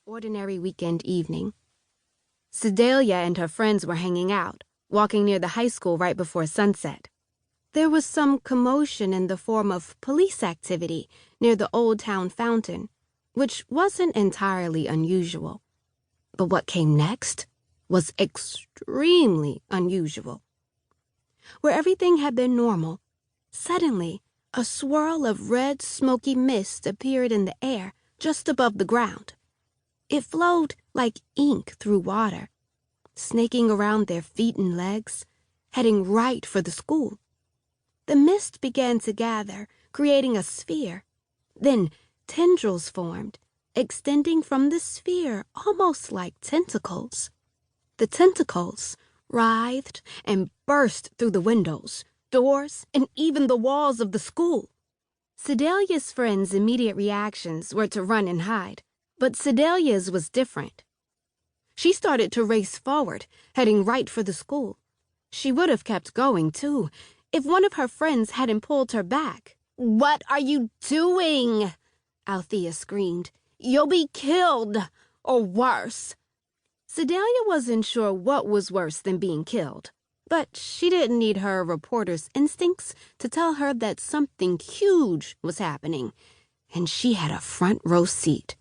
ordinary weekend evening. Sadalia and her friends were hanging out, walking near the high school right before sunset. There was some commotion in the form of police activity near the Old Town fountain, which wasn't entirely unusual. But what came next was extremely unusual. Where everything had been normal, suddenly a swirl of red, smoky mist appeared in the air just above the ground. It flowed like ink through water, snaking around their feet and legs, heading right for the school. The mist began to gather, creating a sphere. Then tendrils formed, extending from the sphere almost like tentacles. The tentacles writhed and burst through the windows, doors, and even the walls of the school. Sedalia's friends' immediate reactions were to run and hide, but Sadalia's was different. She started to race forward, heading right for the school. She would have kept going, too, if one of her friends hadn't pulled her back. "What are you doing?" Althea screamed. "You'll be killed, or worse." Sadalia wasn't sure what was worse than being killed, but she didn't need her reporter's instincts to tell her that something huge was happening, and she had a front row seat.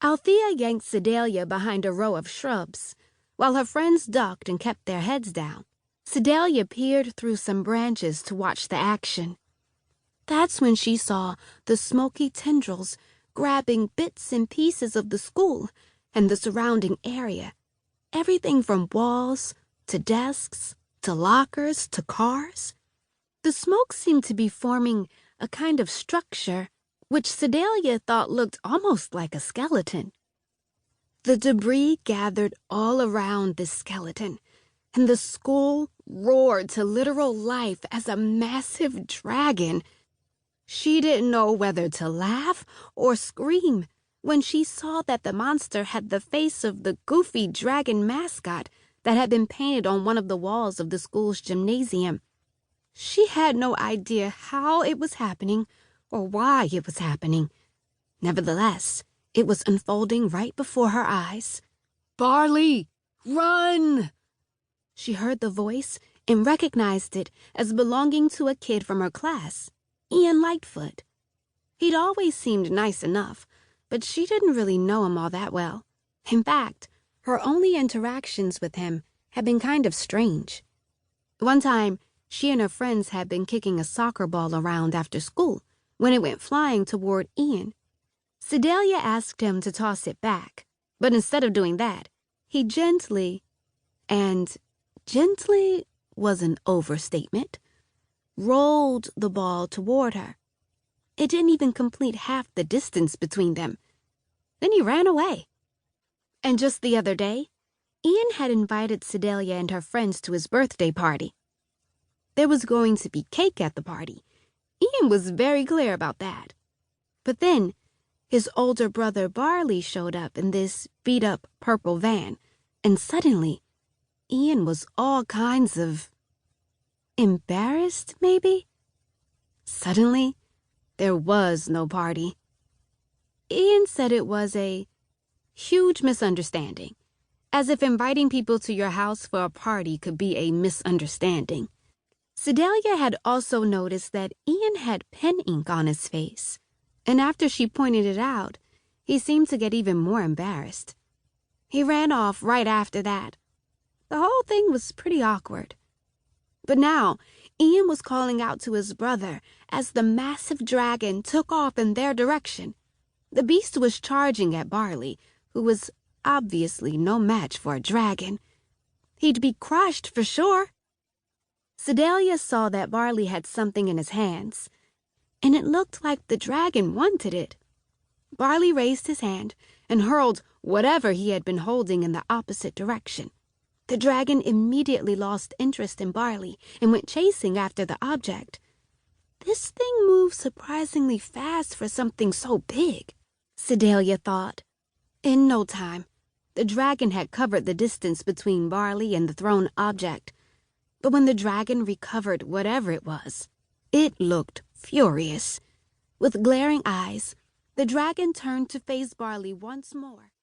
Althea yanked Sadalia behind a row of shrubs. While her friends ducked and kept their heads down, Sadalia peered through some branches to watch the action. That's when she saw the smoky tendrils grabbing bits and pieces of the school and the surrounding area. Everything from walls to desks to lockers to cars. The smoke seemed to be forming a kind of structure which Sadalia thought looked almost like a skeleton. The debris gathered all around this skeleton, and the school roared to literal life as a massive dragon. She didn't know whether to laugh or scream when she saw that the monster had the face of the goofy dragon mascot that had been painted on one of the walls of the school's gymnasium. She had no idea how it was happening or why it was happening. Nevertheless, it was unfolding right before her eyes. "Barley, run!" She heard the voice and recognized it as belonging to a kid from her class, Ian Lightfoot. He'd always seemed nice enough, but she didn't really know him all that well. In fact, her only interactions with him had been kind of strange. One time, she and her friends had been kicking a soccer ball around after school when it went flying toward Ian. Sadalia asked him to toss it back, but instead of doing that, he gently, and gently was an overstatement, rolled the ball toward her. It didn't even complete half the distance between them. Then he ran away. And just the other day, Ian had invited Sadalia and her friends to his birthday party. There was going to be cake at the party. Ian was very clear about that. But then, his older brother Barley showed up in this beat-up purple van, and suddenly, Ian was all kinds of embarrassed, maybe? Suddenly, there was no party. Ian said it was a huge misunderstanding, as if inviting people to your house for a party could be a misunderstanding. Sadalia had also noticed that Ian had pen ink on his face, and after she pointed it out, he seemed to get even more embarrassed. He ran off right after that. The whole thing was pretty awkward. But now, Ian was calling out to his brother as the massive dragon took off in their direction. The beast was charging at Barley, who was obviously no match for a dragon. He'd be crushed for sure. Sadalia saw that Barley had something in his hands, and it looked like the dragon wanted it. Barley raised his hand and hurled whatever he had been holding in the opposite direction. The dragon immediately lost interest in Barley and went chasing after the object. This thing moved surprisingly fast for something so big, Sadalia thought. In no time, the dragon had covered the distance between Barley and the thrown object. But when the dragon recovered whatever it was, it looked furious. With glaring eyes, the dragon turned to face Barley once more.